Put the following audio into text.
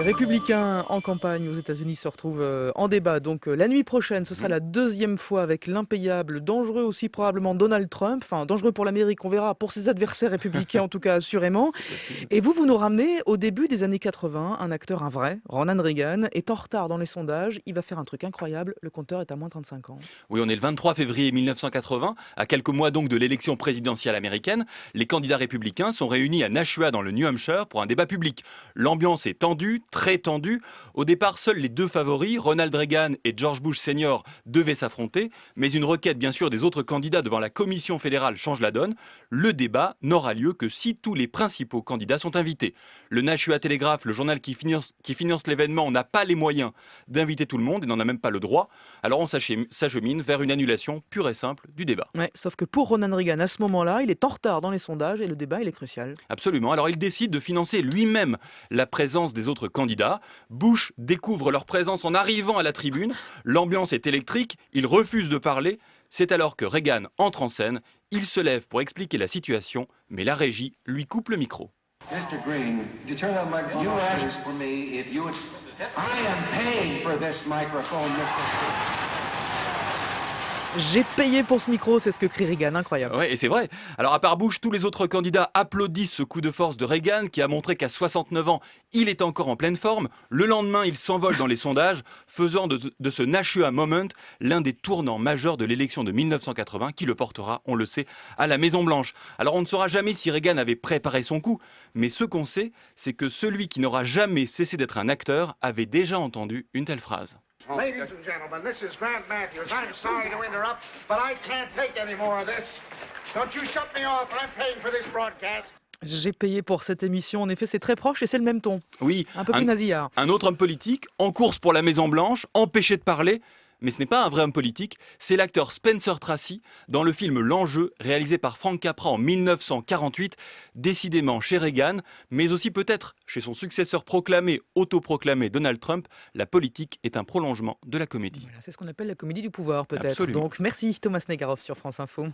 républicains en campagne aux États-Unis se retrouvent en débat. Donc la nuit prochaine, ce sera la deuxième fois avec l'impayable, dangereux aussi probablement Donald Trump. Enfin, dangereux pour l'Amérique, on verra. Pour ses adversaires républicains, en tout cas, assurément. Et vous nous ramenez au début des années 80. Un acteur, un vrai, Ronald Reagan, est en retard dans les sondages. Il va faire un truc incroyable. Le compteur est à moins 35 ans. Oui, on est le 23 février 1980, à quelques mois donc de l'élection présidentielle américaine. Les candidats républicains sont réunis à Nashua dans le New Hampshire pour un débat public. L'ambiance est tendue, très tendue. Au départ, seuls les deux favoris, Ronald Reagan et George Bush Sr., devaient s'affronter. Mais une requête, bien sûr, des autres candidats devant la commission fédérale change la donne. Le débat n'aura lieu que si tous les principaux candidats sont invités. Le Nashua Telegraph, le journal qui finance l'événement, n'a pas les moyens d'inviter tout le monde et n'en a même pas le droit. Alors on s'achemine vers une annulation pure et simple du débat. Ouais, sauf que pour Ronald Reagan, à ce moment-là, il est en retard dans les sondages et le débat, il est crucial. Absolument. Alors il décide de financer lui-même la présence des autres candidats. Bush découvre leur présence en arrivant à la tribune. L'ambiance est électrique. Il refuse de parler. C'est alors que Reagan entre en scène. Il se lève pour expliquer la situation, mais la régie lui coupe le micro. Mr. Green, you asked for me if you would... I am paying for this microphone, Mr. Green. J'ai payé pour ce micro, c'est ce que crie Reagan, incroyable. Ouais, et c'est vrai. Alors à part Bush, tous les autres candidats applaudissent ce coup de force de Reagan qui a montré qu'à 69 ans, il est encore en pleine forme. Le lendemain, il s'envole dans les sondages, faisant de ce Nashua Moment l'un des tournants majeurs de l'élection de 1980 qui le portera, on le sait, à la Maison-Blanche. Alors on ne saura jamais si Reagan avait préparé son coup, mais ce qu'on sait, c'est que celui qui n'aura jamais cessé d'être un acteur avait déjà entendu une telle phrase. Ladies and gentlemen, this is Grant Matthews. I'm sorry to interrupt, but I can't take any more of this. Don't you shut me off. I'm paying for this broadcast. J'ai payé pour cette émission. En effet, c'est très proche et c'est le même ton. Oui, Un peu plus nasillard. Un autre homme politique, en course pour la Maison-Blanche, empêché de parler. Mais ce n'est pas un vrai homme politique, c'est l'acteur Spencer Tracy dans le film L'Enjeu, réalisé par Frank Capra en 1948, décidément chez Reagan, mais aussi peut-être chez son successeur autoproclamé Donald Trump. La politique est un prolongement de la comédie. Voilà, c'est ce qu'on appelle la comédie du pouvoir, peut-être. Absolument. Donc merci Thomas Negaroff sur France Info.